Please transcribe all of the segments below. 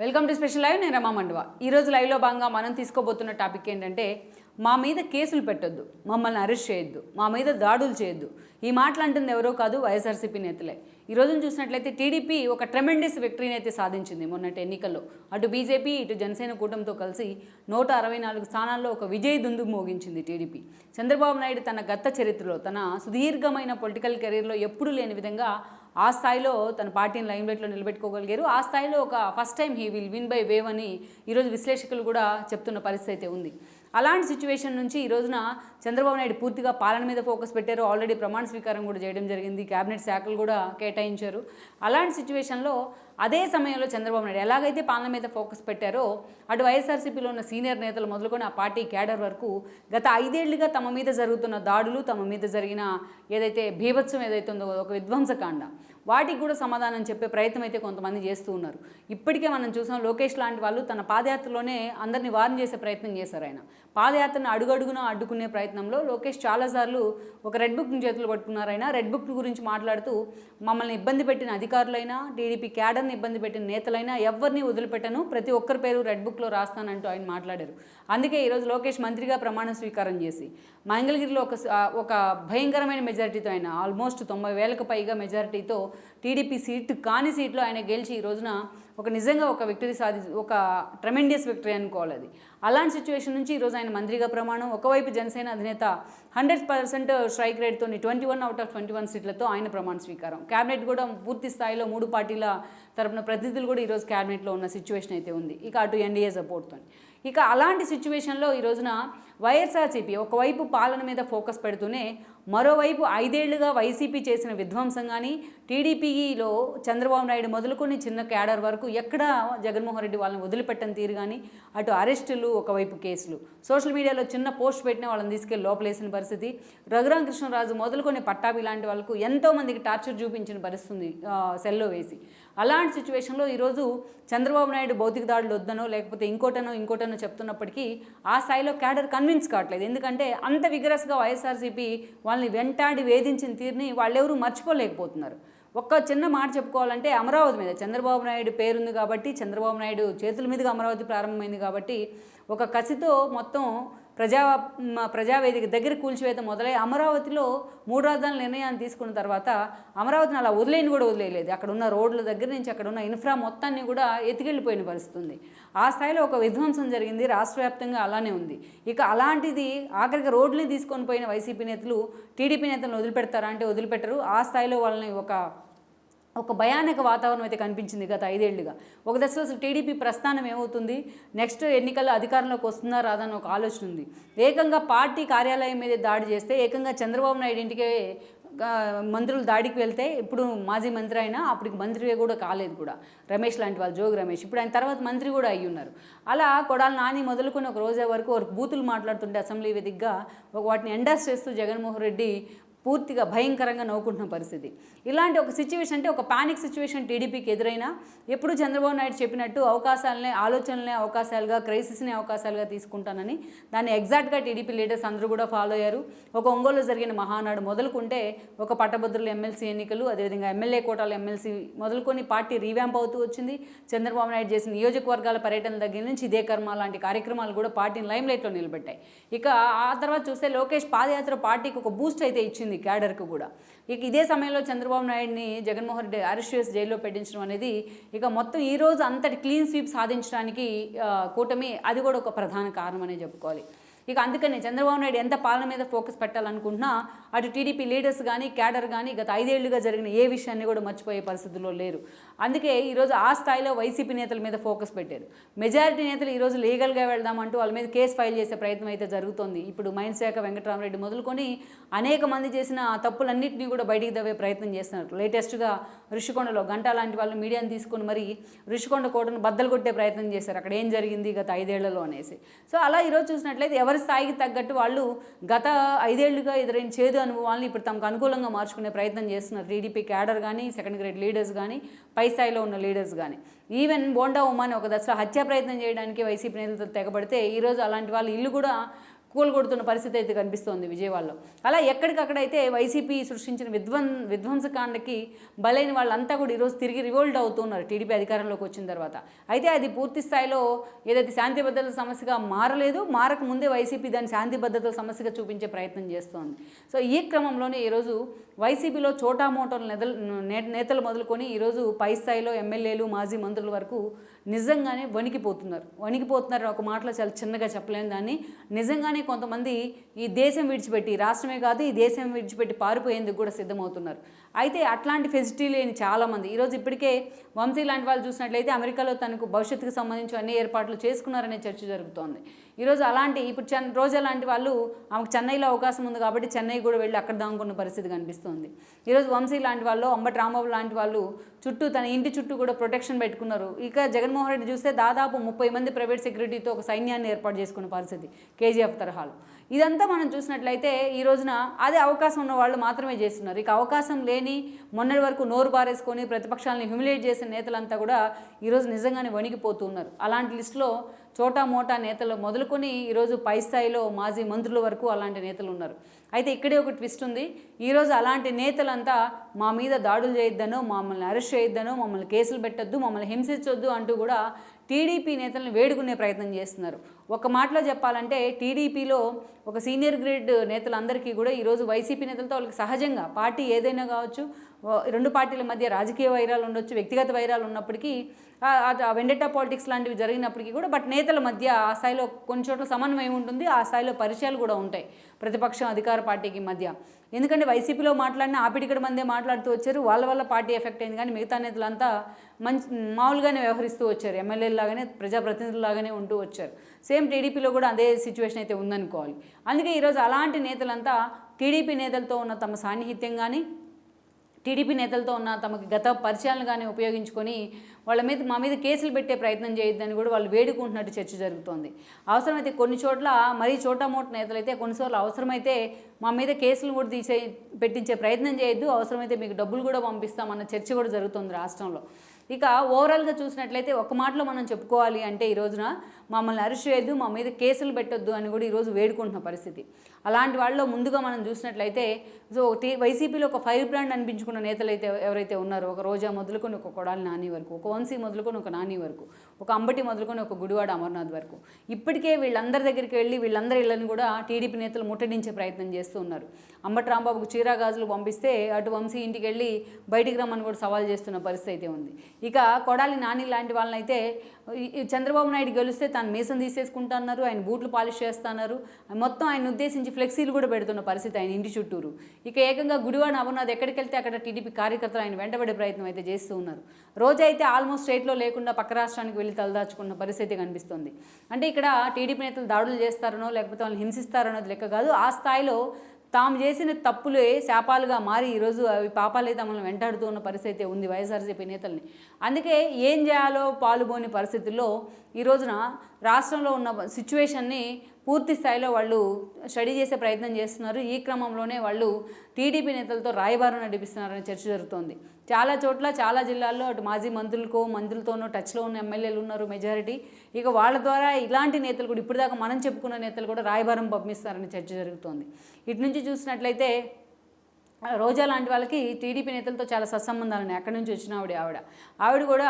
Welcome to special live. నేను రమా మండవ. ఈరోజు లైవ్లో భాగంగా మనం తీసుకోబోతున్న టాపిక్ ఏంటంటే, మా మీద కేసులు పెట్టొద్దు, మమ్మల్ని అరెస్ట్ చేయొద్దు, మా మీద దాడులు చేయొద్దు. ఈ మాటలు అంటుంది ఎవరో కాదు, వైఎస్ఆర్సీపీ నేతలే. ఈ రోజును చూసినట్లయితే టీడీపీ ఒక ట్రెమెండస్ విక్టరీని అయితే సాధించింది మొన్నటి ఎన్నికల్లో. అటు బీజేపీ ఇటు జనసేన కూటమితో కలిసి 164 స్థానాల్లో ఒక విజయ దుందు మోగించింది టీడీపీ. చంద్రబాబు నాయుడు తన గత చరిత్రలో, తన సుదీర్ఘమైన పొలిటికల్ కెరీర్లో ఎప్పుడూ లేని విధంగా ఆ స్థాయిలో తన పార్టీని లైమ్లైట్లో నిలబెట్టుకోగలిగారు. ఆ స్థాయిలో ఒక first time he will win by wave అని ఈరోజు విశ్లేషకులు కూడా చెప్తున్న పరిస్థితి అయితే ఉంది. అలాంటి సిచ్యువేషన్ నుంచి ఈ రోజున చంద్రబాబు నాయుడు పూర్తిగా పాలన మీద ఫోకస్ పెట్టారు. ఆల్రెడీ ప్రమాణ స్వీకారం కూడా చేయడం జరిగింది, క్యాబినెట్ శాఖలు కూడా కేటాయించారు. అలాంటి సిచ్యువేషన్లో అదే సమయంలో చంద్రబాబు నాయుడు ఎలాగైతే పాలన మీద ఫోకస్ పెట్టారో, అటు వైఎస్ఆర్సీపీలో ఉన్న సీనియర్ నేతలు మొదలుకొని ఆ పార్టీ క్యాడర్ వరకు గత 5 ఏళ్లుగా తమ మీద జరుగుతున్న దాడులు, తమ మీద జరిగిన ఏదైతే భీభత్సం ఏదైతే ఉందో ఒక విధ్వంసకాండ, వాటికి కూడా సమాధానం చెప్పే ప్రయత్నం అయితే కొంతమంది చేస్తూ ఉన్నారు. ఇప్పటికే మనం చూసాం, లోకేష్ లాంటి వాళ్ళు తన పాదయాత్రలోనే అందరినీ వార్న్ చేసే ప్రయత్నం చేశారు. ఆయన పాదయాత్రను అడుగడుగునా అడ్డుకునే ప్రయత్నంలో లోకేష్ చాలాసార్లు ఒక రెడ్ బుక్ని చేతులు పట్టుకున్నారు. ఆయన రెడ్ బుక్ గురించి మాట్లాడుతూ, మమ్మల్ని ఇబ్బంది పెట్టిన అధికారులైనా, టీడీపీ క్యాడర్ని ఇబ్బంది పెట్టిన నేతలైనా ఎవరిని వదిలిపెట్టను, ప్రతి ఒక్కరి పేరు రెడ్ బుక్లో రాస్తానంటూ ఆయన మాట్లాడారు. అందుకే ఈరోజు లోకేష్ మంత్రిగా ప్రమాణ స్వీకారం చేసి మంగళగిరిలో ఒక భయంకరమైన మెజారిటీతో, ఆయన ఆల్మోస్ట్ 90,000కు పైగా మెజారిటీతో టీడీపీ సీటు కాని సీట్లో ఆయన గెలిచి ఈ రోజున ఒక నిజంగా ఒక విక్టరీ ఒక ట్రెమెండియస్ విక్టరీ అనుకోవాలి అది. అలాంటి సిచ్యువేషన్ నుంచి ఈరోజు ఆయన మంత్రిగా ప్రమాణం. ఒకవైపు జనసేన అధినేత 100% స్ట్రైక్ రేట్తో 21 out of 21 సీట్లతో ఆయన ప్రమాణ స్వీకారం. క్యాబినెట్ కూడా పూర్తి స్థాయిలో 3 పార్టీల తరపున ప్రతినిధులు కూడా ఈరోజు క్యాబినెట్లో ఉన్న సిచ్యువేషన్ అయితే ఉంది. ఇక అటు ఎన్డీఏ సపోర్ట్తో. ఇక అలాంటి సిచ్యువేషన్లో ఈ రోజున వైఎస్ఆర్సీపీ ఒకవైపు పాలన మీద ఫోకస్ పెడుతూనే, మరోవైపు 5 ఏళ్లుగా వైసీపీ చేసిన విధ్వంసం కానీ, టీడీపీలో చంద్రబాబు నాయుడు మొదలుకొని చిన్న క్యాడర్ వరకు ఎక్కడ జగన్మోహన్ రెడ్డి వాళ్ళని వదిలిపెట్టని తీరు కానీ, అటు అరెస్టులు, ఒకవైపు కేసులు, సోషల్ మీడియాలో చిన్న పోస్ట్ పెట్టిన వాళ్ళని తీసుకెళ్ళి లోపలేసిన పరిస్థితి, రఘురామ కృష్ణరాజు మొదలుకొని పట్టాభి లాంటి వాళ్ళకు ఎంతోమందికి టార్చర్ చూపించిన పరిస్థితి సెల్లో వేసి. అలాంటి సిచ్యువేషన్లో ఈరోజు చంద్రబాబు నాయుడు భౌతిక దాడులు వద్దనో లేకపోతే ఇంకోటనో చెప్తున్నప్పటికీ ఆ స్థాయిలో క్యాడర్ కన్విన్స్ కావట్లేదు. ఎందుకంటే అంత విగరస్గా వైఎస్ఆర్సీపీ వాళ్ళని వెంటాడి వేధించిన తీరుని వాళ్ళెవరూ మర్చిపోలేకపోతున్నారు. ఒక్క చిన్న మాట చెప్పుకోవాలంటే, అమరావతి మీద చంద్రబాబు నాయుడు పేరుంది కాబట్టి, చంద్రబాబు నాయుడు చేతుల మీదుగా అమరావతి ప్రారంభమైంది కాబట్టి, ఒక కసితో మొత్తం ప్రజావేదిక దగ్గర కూల్చివేత మొదలై అమరావతిలో 3 రాజధానుల నిర్ణయాన్ని తీసుకున్న తర్వాత అమరావతిని అలా వదిలేయలేదు. అక్కడ ఉన్న రోడ్ల దగ్గర నుంచి అక్కడ ఉన్న ఇన్ఫ్రా మొత్తాన్ని కూడా ఎత్తుకెళ్ళిపోయిన పరిస్థితి ఉంది. ఆ స్థాయిలో ఒక విధ్వంసం జరిగింది. రాష్ట్ర వ్యాప్తంగా అలానే ఉంది. ఇక అలాంటిది ఆఖరికి రోడ్లని తీసుకొని పోయిన వైసీపీ నేతలు టీడీపీ నేతలను వదిలిపెడతారా అంటే వదిలిపెట్టరు. ఆ స్థాయిలో వాళ్ళని ఒక భయానక వాతావరణం అయితే కనిపించింది గత 5 ఏళ్లుగా. ఒక దశలో అసలు టీడీపీ ప్రస్థానం ఏమవుతుంది, నెక్స్ట్ ఎన్నికల్లో అధికారంలోకి వస్తుందా రాదా అని ఒక ఆలోచన ఉంది. ఏకంగా పార్టీ కార్యాలయం మీద దాడి చేస్తే, ఏకంగా చంద్రబాబు నాయుడు ఇంటికే మంత్రులు దాడికి వెళ్తే, ఇప్పుడు మాజీ మంత్రి అయినా అప్పటికి మంత్రి కూడా కాలేదు కూడా, రమేష్ లాంటి వాళ్ళు, జోగి రమేష్, ఇప్పుడు ఆయన తర్వాత మంత్రి కూడా అయ్యి ఉన్నారు. అలా కొడాలి నాని మొదలుకొని ఒక రోజు వరకు బూతులు మాట్లాడుతుంటే అసెంబ్లీ వేదికగా వాటిని ఎండార్స్ చేస్తూ జగన్మోహన్ రెడ్డి పూర్తిగా భయంకరంగా నవ్వుకుంటున్న పరిస్థితి. ఇలాంటి ఒక సిచ్యువేషన్, అంటే ఒక పానిక్ సిచ్యువేషన్ టీడీపీకి ఎదురైనా, ఎప్పుడు చంద్రబాబు నాయుడు చెప్పినట్టు ఆలోచనలనే అవకాశాలుగా, క్రైసిస్ని అవకాశాలుగా తీసుకుంటానని దాన్ని ఎగ్జాక్ట్గా టీడీపీ లీడర్స్ అందరూ కూడా ఫాలో అయ్యారు. ఒక ఒంగోలులో జరిగిన మహానాడు మొదలుకుంటే, ఒక పట్టభద్రుల ఎమ్మెల్సీ ఎన్నికలు, అదేవిధంగా ఎమ్మెల్యే కోటాల ఎమ్మెల్సీ మొదలుకొని పార్టీ రీవ్యాంప్ అవుతూ వచ్చింది. చంద్రబాబు నాయుడు చేసిన నియోజకవర్గాల పర్యటన దగ్గర నుంచి ఇదే కర్మ లాంటి కార్యక్రమాలు కూడా పార్టీని లైమ్లైట్లో నిలబెట్టాయి. ఇక ఆ తర్వాత చూస్తే లోకేష్ పాదయాత్ర పార్టీకి ఒక బూస్ట్ అయితే ఇచ్చింది, క్యాడర్కు కూడా. ఇక ఇదే సమయంలో చంద్రబాబు నాయుడిని జగన్మోహన్ రెడ్డి అరెస్ట్ చేసి జైల్లో పెట్టించడం అనేది ఇక మొత్తం ఈరోజు అంతటి క్లీన్ స్వీప్ సాధించడానికి కూటమి అది కూడా ఒక ప్రధాన కారణం అనే చెప్పుకోవాలి. ఇక అందుకని చంద్రబాబు నాయుడు ఎంత పాలన మీద ఫోకస్ పెట్టాలనుకుంటున్నా, అటు టీడీపీ లీడర్స్ కానీ, క్యాడర్ కానీ గత 5 ఏళ్లుగా జరిగిన ఏ విషయాన్ని కూడా మర్చిపోయే పరిస్థితుల్లో లేరు. అందుకే ఈరోజు ఆ స్థాయిలో వైసీపీ నేతల మీద ఫోకస్ పెట్టారు. మెజారిటీ నేతలు ఈరోజు లీగల్గా వెళ్దామంటూ వాళ్ళ మీద కేసు ఫైల్ చేసే ప్రయత్నం అయితే జరుగుతోంది. ఇప్పుడు మైన్స్ శాఖ వెంకటరామరెడ్డి మొదలుకొని అనేక మంది చేసిన తప్పులన్నింటినీ కూడా బయటికి దవ్వే ప్రయత్నం చేస్తున్నారు. లేటెస్ట్గా ఋషికొండలో గంటా లాంటి వాళ్ళు మీడియాని తీసుకొని మరి ఋషికొండ కోటను బద్దలు కొట్టే ప్రయత్నం చేశారు, అక్కడ ఏం జరిగింది గత 5 ఏళ్లలో అనేసి. సో అలా ఈరోజు చూసినట్లయితే ఎవరి స్థాయికి తగ్గట్టు వాళ్ళు గత 5 ఏళ్లుగా ఎదురైన చేదు అనుభవాలను ఇప్పుడు తమకు అనుకూలంగా మార్చుకునే ప్రయత్నం చేస్తున్నారు. టీడీపీ క్యాడర్ కానీ, సెకండ్ గ్రేడ్ లీడర్స్ కానీ, పై స్థాయిలో ఉన్న లీడర్స్ కానీ. ఈవెన్ బోండా ఉమాని ఒక దశలో హత్యా ప్రయత్నం చేయడానికి వైసీపీ నేతలతో తెగబడితే, ఈరోజు అలాంటి వాళ్ళ ఇల్లు కూడా కూలగొడుతున్న పరిస్థితి అయితే కనిపిస్తోంది విజయవాడలో. అలా ఎక్కడికక్కడైతే వైసీపీ సృష్టించిన విధ్వంసకాండకి బలైన వాళ్ళంతా కూడా ఈరోజు తిరిగి రివోల్ట్ అవుతున్నారు టీడీపీ అధికారంలోకి వచ్చిన తర్వాత. అయితే అది పూర్తి స్థాయిలో ఏదైతే శాంతి భద్రతల సమస్యగా మారలేదు, మారక ముందే వైసీపీ దాన్ని శాంతి భద్రతల సమస్యగా చూపించే ప్రయత్నం చేస్తోంది. సో ఈ క్రమంలోనే ఈరోజు వైసీపీలో చోటామోటోల నేతలు మొదలుకొని ఈరోజు పై స్థాయిలో ఎమ్మెల్యేలు, మాజీ మంత్రుల వరకు నిజంగానే వణికిపోతున్నారు ఒక మాటలో చాలా చిన్నగా చెప్పలేని దాన్ని. నిజంగానే కొంతమంది ఈ దేశం విడిచిపెట్టి, రాష్ట్రమే కాదు ఈ దేశం విడిచిపెట్టి పారిపోయేందుకు కూడా సిద్ధమవుతున్నారు. అయితే అట్లాంటి ఫెసిలిటీ లేని చాలామంది ఈరోజు ఇప్పటికే వంశీ లాంటి వాళ్ళు చూసినట్లయితే అమెరికాలో తనకు భవిష్యత్తుకు సంబంధించి అన్ని ఏర్పాట్లు చేసుకున్నారనే చర్చ జరుగుతోంది. ఈరోజు అలాంటి ఇప్పుడు రోజా లాంటి వాళ్ళు ఆమెకు చెన్నైలో అవకాశం ఉంది కాబట్టి చెన్నై కూడా వెళ్ళి అక్కడ దాంకున్న పరిస్థితి కనిపిస్తుంది. ఈరోజు వంశీ లాంటి వాళ్ళు, అంబటి రాంబాబు లాంటి వాళ్ళు చుట్టూ తన ఇంటి చుట్టూ కూడా ప్రొటెక్షన్ పెట్టుకున్నారు. ఇక జగన్మోహన్ రెడ్డి చూస్తే దాదాపు 30 మంది ప్రైవేట్ సెక్యూరిటీతో ఒక సైన్యాన్ని ఏర్పాటు చేసుకున్న పరిస్థితి కేజీఎఫ్ తరహాలో. ఇదంతా మనం చూసినట్లయితే ఈ రోజున అదే అవకాశం ఉన్న వాళ్ళు మాత్రమే చేస్తున్నారు. ఇక అవకాశం లేని మొన్నటి వరకు నోరు బారేసుకొని ప్రతిపక్షాలను హ్యూమిలేట్ చేసిన నేతలంతా కూడా ఈరోజు నిజంగానే వణికిపోతున్నారు. అలాంటి లిస్టులో చోటా మోటా నేతలు మొదలుకొని ఈరోజు పై స్థాయిలో మాజీ మంత్రుల వరకు అలాంటి నేతలు ఉన్నారు. అయితే ఇక్కడే ఒక ట్విస్ట్ ఉంది. ఈరోజు అలాంటి నేతలంతా మా మీద దాడులు చేయొద్దనో, మమ్మల్ని అరెస్ట్ చేయొద్దనో, మమ్మల్ని కేసులు పెట్టొద్దు, మమ్మల్ని హింసించొద్దు అంటూ కూడా టీడీపీ నేతలను వేడుకునే ప్రయత్నం చేస్తున్నారు. ఒక మాటలో చెప్పాలంటే టీడీపీలో ఒక సీనియర్ గ్రేడ్ నేతలందరికీ కూడా ఈరోజు వైసీపీ నేతలతో వాళ్ళకి సహజంగా పార్టీ ఏదైనా కావచ్చు, రెండు పార్టీల మధ్య రాజకీయ వైరాలు ఉండొచ్చు, వ్యక్తిగత వైరాలు ఉన్నప్పటికీ, వెండెటా పాలిటిక్స్ లాంటివి జరిగినప్పటికీ కూడా బట్ నేతల మధ్య ఆ స్థాయిలో కొన్ని చోట్ల సమన్వయం ఉంటుంది, ఆ స్థాయిలో పరిచయాలు కూడా ఉంటాయి ప్రతిపక్షం అధికార పార్టీకి మధ్య. ఎందుకంటే వైసీపీలో మాట్లాడిన ఆపిటికడ మందే మాట్లాడుతూ వచ్చారు, వాళ్ళ వల్ల పార్టీ ఎఫెక్ట్ అయింది. కానీ మిగతా నేతలంతా మామూలుగానే వ్యవహరిస్తూ వచ్చారు, ఎమ్మెల్యేలాగానే ప్రజాప్రతినిధులాగానే ఉంటూ వచ్చారు. సేమ్ టీడీపీలో కూడా అదే సిచ్యువేషన్ అయితే ఉందనుకోవాలి. అందుకే ఈరోజు అలాంటి నేతలంతా టీడీపీ నేతలతో ఉన్న తమ సాన్నిహిత్యం కానీ, టీడీపీ నేతలతో ఉన్న తమకి గత పరిచయాలను కానీ ఉపయోగించుకొని మా మీద కేసులు పెట్టే ప్రయత్నం చేయొద్దని కూడా వాళ్ళు వేడుకుంటున్నట్టు చర్చ జరుగుతోంది. అవసరమైతే కొన్ని చోట్ల మరీ చోటామోట నేతలైతే కొన్నిసార్లు అవసరమైతే మా మీద కేసులు కూడా పెట్టించే ప్రయత్నం చేయొద్దు, అవసరమైతే మీకు డబ్బులు కూడా పంపిస్తామన్న చర్చ కూడా జరుగుతుంది రాష్ట్రంలో. ఇక ఓవరాల్గా చూసినట్లయితే ఒక మాటలో మనం చెప్పుకోవాలి అంటే ఈ రోజున మమ్మల్ని అరెస్ట్ చేయొద్దు, మా మీద కేసులు పెట్టొద్దు అని కూడా ఈరోజు వేడుకుంటున్న పరిస్థితి. అలాంటి వాళ్ళలో ముందుగా మనం చూసినట్లయితే వైసీపీలో ఒక ఫైర్ బ్రాండ్ అనిపించుకున్న నేతలు అయితే ఎవరైతే ఉన్నారో, ఒక రోజా మొదలుకొని ఒక కొడాలి నాని వరకు, ఒక వంశీ మొదలుకొని ఒక నాని వరకు, ఒక అంబటి మొదలుకొని ఒక గుడివాడ అమర్నాథ్ వరకు, ఇప్పటికే వీళ్ళందరి దగ్గరికి వెళ్ళి వీళ్ళందరి ఇళ్ళని కూడా టీడీపీ నేతలు ముట్టడించే ప్రయత్నం చేస్తూ ఉన్నారు. అంబటి రాంబాబుకు చీరా గాజులు పంపిస్తే అటు వంశీ ఇంటికి వెళ్ళి బయటికి రమ్మని కూడా సవాల్ చేస్తున్న పరిస్థితి అయితే ఉంది. ఇక కొడాలి నాని లాంటి వాళ్ళనైతే చంద్రబాబు నాయుడు గెలిస్తే తాను మీసం తీసేసుకుంటున్నారు, ఆయన బూట్లు పాలిష్ చేస్తున్నారు, మొత్తం ఆయన ఉద్దేశించి ఫ్లెక్సీలు కూడా పెడుతున్న పరిస్థితి ఆయన ఇంటి చుట్టూరు. ఇక ఏకంగా గుడివాడ అమర్నాథ్ ఎక్కడికి వెళ్తే అక్కడ టీడీపీ కార్యకర్తలు ఆయన వెంటబడే ప్రయత్నం అయితే చేస్తూ ఉన్నారు. రోజు అయితే ఆల్మోస్ట్ స్టేట్లో లేకుండా పక్క రాష్ట్రానికి వెళ్ళి తలదాచుకున్న పరిస్థితి కనిపిస్తుంది. అంటే ఇక్కడ టీడీపీ నేతలు దాడులు చేస్తారనో లేకపోతే వాళ్ళని హింసిస్తారన్నది లెక్క కాదు, ఆ స్థాయిలో తాము చేసిన తప్పులే శాపాలుగా మారి ఈరోజు అవి పాపాలే తమను వెంటాడుతూ ఉన్న పరిస్థితి ఉంది వైఎస్ఆర్సీపీ నేతల్ని. అందుకే ఏం చేయాలో పాలుపోని పరిస్థితుల్లో ఈ రోజున రాష్ట్రంలో ఉన్న సిచ్యువేషన్ని పూర్తి స్థాయిలో వాళ్ళు స్టడీ చేసే ప్రయత్నం చేస్తున్నారు. ఈ క్రమంలోనే వాళ్ళు టీడీపీ నేతలతో రాయబారం నడిపిస్తున్నారనే చర్చ జరుగుతోంది. చాలా చోట్ల చాలా జిల్లాల్లో అటు మాజీ మంత్రులతోనూ టచ్లో ఉన్న ఎమ్మెల్యేలు ఉన్నారు మెజారిటీ. ఇక వాళ్ళ ద్వారా ఇలాంటి నేతలు కూడా ఇప్పటిదాకా మనం చెప్పుకున్న నేతలు కూడా రాయబారం పంపిస్తారని చర్చ జరుగుతోంది. ఇటు నుంచి చూసినట్లయితే రోజా లాంటి వాళ్ళకి టీడీపీ నేతలతో చాలా సత్సంబంధాలు ఉన్నాయి. అక్కడి నుంచి వచ్చిన ఆవిడ కూడా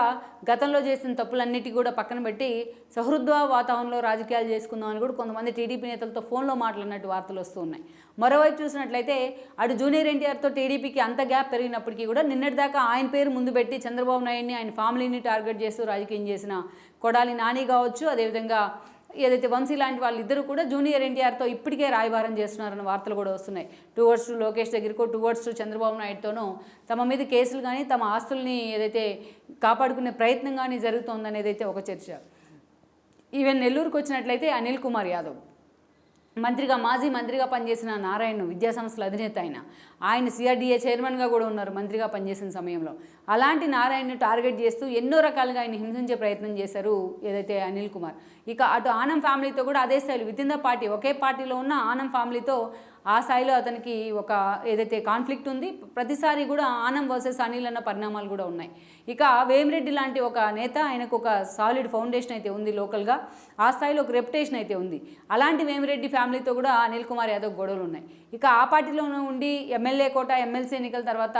గతంలో చేసిన తప్పులన్నిటి కూడా పక్కన పెట్టి సహృద్భావ వాతావరణంలో రాజకీయాలు చేసుకుందామని కూడా కొంతమంది టీడీపీ నేతలతో ఫోన్లో మాట్లాడినట్టు వార్తలు వస్తూ ఉన్నాయి. మరోవైపు చూసినట్లయితే అటు జూనియర్ ఎన్టీఆర్తో టీడీపీకి అంత గ్యాప్ పెరిగినప్పటికీ కూడా నిన్నటిదాకా ఆయన పేరు ముందు పెట్టి చంద్రబాబు నాయుడిని ఆయన ఫ్యామిలీని టార్గెట్ చేస్తూ రాజకీయం చేసిన కొడాలి నాని కావచ్చు, అదేవిధంగా ఏదైతే వంశీ లాంటి వాళ్ళిద్దరూ కూడా జూనియర్ ఎన్టీఆర్తో ఇప్పటికే రాయబారం చేస్తున్నారన్న వార్తలు కూడా వస్తున్నాయి. టువర్డ్స్ లోకేష్ దగ్గరకో టువర్డ్స్ చంద్రబాబు నాయుడుతోనూ తమ మీద కేసులు కానీ తమ ఆస్తుల్ని ఏదైతే కాపాడుకునే ప్రయత్నం కానీ జరుగుతోందనేది అయితే ఒక చర్చ. ఈవెన్ నెల్లూరుకు వచ్చినట్లయితే అనిల్ కుమార్ యాదవ్ మాజీ మంత్రిగా పనిచేసిన నారాయణ విద్యాసంస్థల అధినేత ఆయన సిఆర్డీఏ చైర్మన్గా కూడా ఉన్నారు మంత్రిగా పనిచేసిన సమయంలో. అలాంటి నారాయణని టార్గెట్ చేస్తూ ఎన్నో రకాలుగా ఆయన హింసించే ప్రయత్నం చేశారు ఏదైతే అనిల్ కుమార్. ఇక అటు ఆనం ఫ్యామిలీతో కూడా అదే స్థాయిలో వితిన్ ద పార్టీ, ఒకే పార్టీలో ఉన్న ఆనం ఫ్యామిలీతో ఆ స్థాయిలో అతనికి ఒక ఏదైతే కాన్ఫ్లిక్ట్ ఉంది. ప్రతిసారి కూడా ఆనం వర్సెస్ అనిల్ అన్న పరిణామాలు కూడా ఉన్నాయి. ఇక వేమిరెడ్డి లాంటి ఒక నేత, ఆయనకు ఒక సాలిడ్ ఫౌండేషన్ అయితే ఉంది లోకల్గా, ఆ స్థాయిలో ఒక రెప్యుటేషన్ అయితే ఉంది. అలాంటి వేమిరెడ్డి ఫ్యామిలీతో కూడా అనిల్ కుమార్ యాదవ్ గొడవలు ఉన్నాయి. ఇక ఆ పార్టీలోనే ఉండి ఎమ్మెల్యే కోట, ఎమ్మెల్సీ ఎన్నికల తర్వాత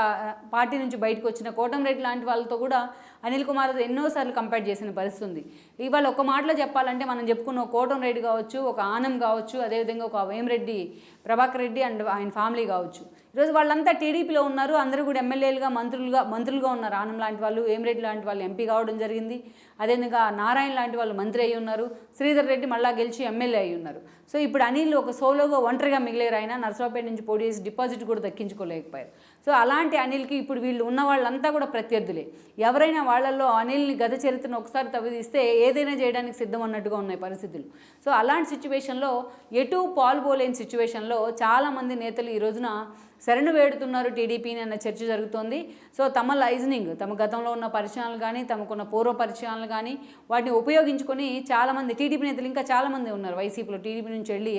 పార్టీ నుంచి బయటకు వచ్చిన కోటంరెడ్డి లాంటి వాళ్ళతో కూడా అనిల్ కుమార్ ఎన్నోసార్లు కంపేర్ చేసిన పరిస్థితి ఉంది. ఇవాళ ఒక మాటలో చెప్పాలంటే మనం చెప్పుకున్న కోటంరెడ్డి కావచ్చు, ఒక ఆనం కావచ్చు, అదేవిధంగా ఒక వేమిరెడ్డి ప్రభాకర్ రెడ్డి అండ్ ఆయన ఫ్యామిలీ కావచ్చు, ఈరోజు వాళ్ళంతా టీడీపీలో ఉన్నారు. అందరూ కూడా ఎమ్మెల్యేలుగా మంత్రులుగా ఉన్నారు. ఆనం లాంటి వాళ్ళు, వేమిరెడ్డి లాంటి వాళ్ళు ఎంపీ కావడం జరిగింది. అదేవిధంగా నారాయణ లాంటి వాళ్ళు మంత్రి అయి ఉన్నారు. శ్రీధర్ రెడ్డి మళ్ళా గెలిచి ఎమ్మెల్యే అయి ఉన్నారు. సో ఇప్పుడు అనిల్ ఒక సోలోగా ఒంటరిగా మిగిలేరు. ఆయన నర్సరావుపేట నుంచి పోటీ చేసి డిపాజిట్ కూడా దక్కించుకోలేకపోయారు. సో అలాంటి అనిల్కి ఇప్పుడు వీళ్ళు ఉన్న వాళ్ళంతా కూడా ప్రత్యర్థులే. ఎవరైనా వాళ్ళల్లో అనిల్ని గత చరిత్రను ఒకసారి తవ్విదీస్తే ఏదైనా చేయడానికి సిద్ధం అన్నట్టుగా ఉన్నాయి పరిస్థితులు. సో అలాంటి సిచ్యువేషన్లో ఎటు పాల్గొలేని సిచ్యువేషన్లో చాలామంది నేతలు ఈ రోజున శరణు వేడుతున్నారు టీడీపీని అన్న చర్చ జరుగుతోంది. సో తమ లైజనింగ్, తమ గతంలో ఉన్న పరిచయాలు కానీ, తమకున్న పూర్వ పరిచయాలు కానీ వాటిని ఉపయోగించుకొని చాలామంది టీడీపీ నేతలు ఇంకా చాలామంది ఉన్నారు వైసీపీలో. టీడీపీ నుంచి వెళ్ళి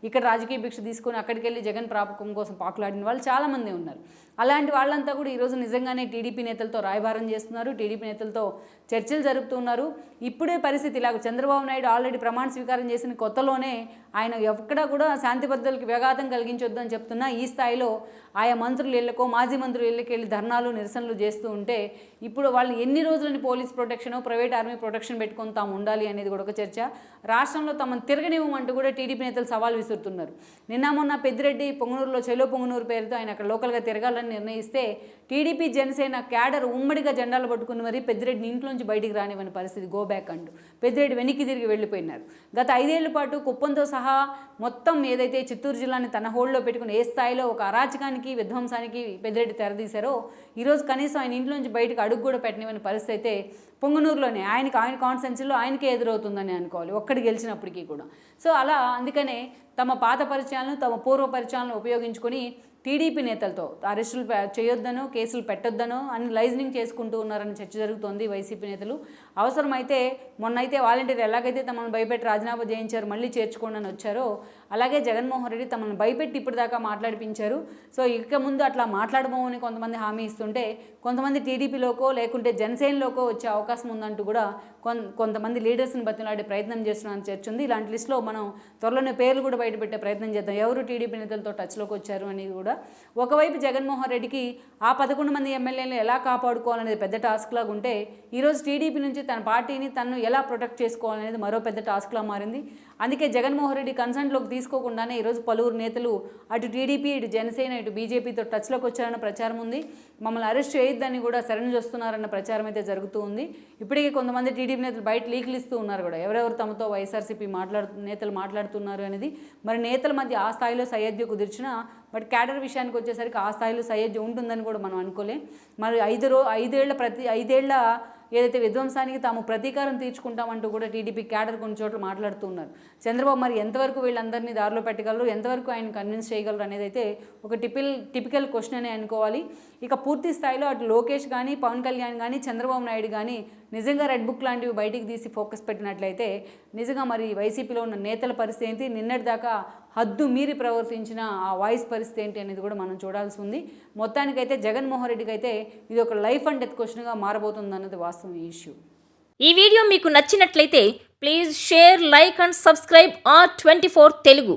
ఇక్కడ రాజకీయ భిక్ష తీసుకొని అక్కడికి వెళ్ళి జగన్ ప్రాపకం కోసం పాకులాడిన వాళ్ళు చాలామంది ఉన్నారు. అలాంటి వాళ్ళంతా కూడా ఈరోజు నిజంగానే టీడీపీ నేతలతో రాయబారం చేస్తున్నారు, టీడీపీ నేతలతో చర్చలు జరుపుతున్నారు. ఇప్పుడే పరిస్థితి ఇలాగ చంద్రబాబు నాయుడు ఆల్రెడీ ప్రమాణ స్వీకారం చేసిన కొత్తలోనే ఆయన ఎక్కడ కూడా శాంతి భద్రతలకు విఘాతం కలిగించొద్దు అని చెప్తున్నా ఈ స్థాయిలో ఆయా మంత్రుల ఇళ్లకో, మాజీ మంత్రుల ఇళ్ళకి వెళ్ళి ధర్నాలు, నిరసనలు చేస్తూ ఉంటే ఇప్పుడు వాళ్ళు ఎన్ని రోజులని police protection, private army protection పెట్టుకొని తాము ఉండాలి అనేది కూడా ఒక చర్చ. రాష్ట్రంలో తమను తిరగనివ్వమంటూ కూడా టీడీపీ నేతలు సవాల్ విసురుతున్నారు. నిన్న మొన్న పెద్దిరెడ్డి పొంగనూరులో చెలో పొంగనూరు పేరుతో ఆయన అక్కడ లోకల్గా తిరగాలని నిర్ణయిస్తే టీడీపీ జనసేన క్యాడర్ ఉమ్మడిగా జెండాలు పట్టుకుని మరి పెద్దిరెడ్డిని ఇంట్లోంచి బయటికి రానివ్వని పరిస్థితి, గో బ్యాక్ అంటూ పెద్దిరెడ్డి వెనక్కి తిరిగి వెళ్ళిపోయినారు. గత 5 ఏళ్ల పాటు కుప్పంతో సహా మొత్తం ఏదైతే చిత్తూరు జిల్లాని తన హోల్డ్లో పెట్టుకుని ఏ స్థాయిలో ఒక అరాచకానికి, విధ్వంసానికి పెద్దిరెడ్డి తెరదీశారో ఈరోజు కనీసం ఆయన ఇంట్లోంచి బయటకు అడుగు కూడా పెట్టనివ్వని పరిస్థితి అయితే పొంగనూరులోనే ఆయన కాన్స్టెన్సీలో ఆయనకే ఎదురవుతుందని అనుకోవాలి, ఒక్కడి గెలిచినప్పటికీ కూడా. సో అలా అందుకనే తమ పాత పరిచయాలను, తమ పూర్వ పరిచయాలను ఉపయోగించుకొని టీడీపీ నేతలతో అరెస్టులు చేయొద్దనో, కేసులు పెట్టొద్దనో అని లైజనింగ్ చేసుకుంటూ ఉన్నారని చర్చ జరుగుతోంది వైసీపీ నేతలు. అవసరమైతే మొన్నైతే వాలంటీర్ ఎలాగైతే తమను భయపెట్టి రాజీనామా చేయించారు, మళ్ళీ చేర్చుకోండి అని వచ్చారో అలాగే జగన్మోహన్ రెడ్డి తమను భయపెట్టి ఇప్పటిదాకా మాట్లాడిపించారు. సో ఇక ముందు అట్లా మాట్లాడబోమని కొంతమంది హామీ ఇస్తుంటే కొంతమంది టీడీపీలోకో లేకుంటే జనసేనలోకో వచ్చే అవకాశం ఉందంటూ కూడా కొంతమంది లీడర్స్ని బతిలాడే ప్రయత్నం చేస్తున్నారని చర్చ ఉంది. ఇలాంటి లిస్టులో మనం త్వరలోనే పేర్లు కూడా బయటపెట్టే ప్రయత్నం చేద్దాం, ఎవరు టీడీపీ నేతలతో టచ్లోకి వచ్చారు అనేది కూడా. ఒకవైపు జగన్మోహన్ రెడ్డికి ఆ 11 మంది ఎమ్మెల్యేలు ఎలా కాపాడుకోవాలనేది పెద్ద టాస్క్ లాగా ఉంటే ఈరోజు టీడీపీ నుంచి తన పార్టీని తను ఎలా ప్రొటెక్ట్ చేసుకోవాలనేది మరో పెద్ద టాస్క్లా మారింది. అందుకే జగన్మోహన్ రెడ్డి కన్సర్న్లోకి తీసుకోకుండానే ఈరోజు పలువురు నేతలు అటు టీడీపీ, ఇటు జనసేన, ఇటు బీజేపీతో టచ్లోకి వచ్చారన్న ప్రచారం ఉంది. మమ్మల్ని అరెస్ట్ చేయొద్దని కూడా శరణు చేస్తున్నారన్న ప్రచారం అయితే జరుగుతూ ఉంది. ఇప్పటికే కొంతమంది టీడీపీ నేతలు బయట లీకులు ఇస్తూ ఉన్నారు కూడా, ఎవరెవరు తమతో వైఎస్ఆర్సీపీ నేతలు మాట్లాడుతున్నారు అనేది. మరి నేతల మధ్య ఆ స్థాయిలో సయోధ్య కుదిర్చినా బట్ క్యాడర్ విషయానికి వచ్చేసరికి ఆ స్థాయిలో సయోధ్య ఉంటుందని కూడా మనం అనుకోలేం. మరి 5 ఏళ్ల ఏదైతే విధ్వంసానికి తాము ప్రతీకారం తీర్చుకుంటామంటూ కూడా టీడీపీ క్యాడర్ కొన్ని చోట్ల మాట్లాడుతున్నారు. చంద్రబాబు మరి ఎంతవరకు వీళ్ళందరినీ దారిలో పెట్టగలరు, ఎంతవరకు ఆయన కన్విన్స్ చేయగలరు అనేది అయితే ఒక టిపికల్ క్వశ్చన్ అనే అనుకోవాలి. ఇక పూర్తి స్థాయిలో అటు లోకేష్ కానీ, పవన్ కళ్యాణ్ కానీ, చంద్రబాబు నాయుడు కానీ నిజంగా రెడ్ బుక్ లాంటివి బయటికి తీసి ఫోకస్ పెట్టినట్లయితే నిజంగా మరి వైసీపీలో ఉన్న నేతల పరిస్థితి ఏంటి, నిన్నటిదాకా హద్దు మీరి ప్రవర్తించిన ఆ వాయిస్ పరిస్థితి ఏంటి అనేది కూడా మనం చూడాల్సి ఉంది. మొత్తానికైతే జగన్మోహన్ రెడ్డికి అయితే ఇది ఒక లైఫ్ అండ్ డెత్ క్వశ్చన్గా మారబోతుంది అన్నది వాస్తవం ఈ ఇష్యూ. ఈ వీడియో మీకు నచ్చినట్లయితే please share, like and subscribe R24 Telugu.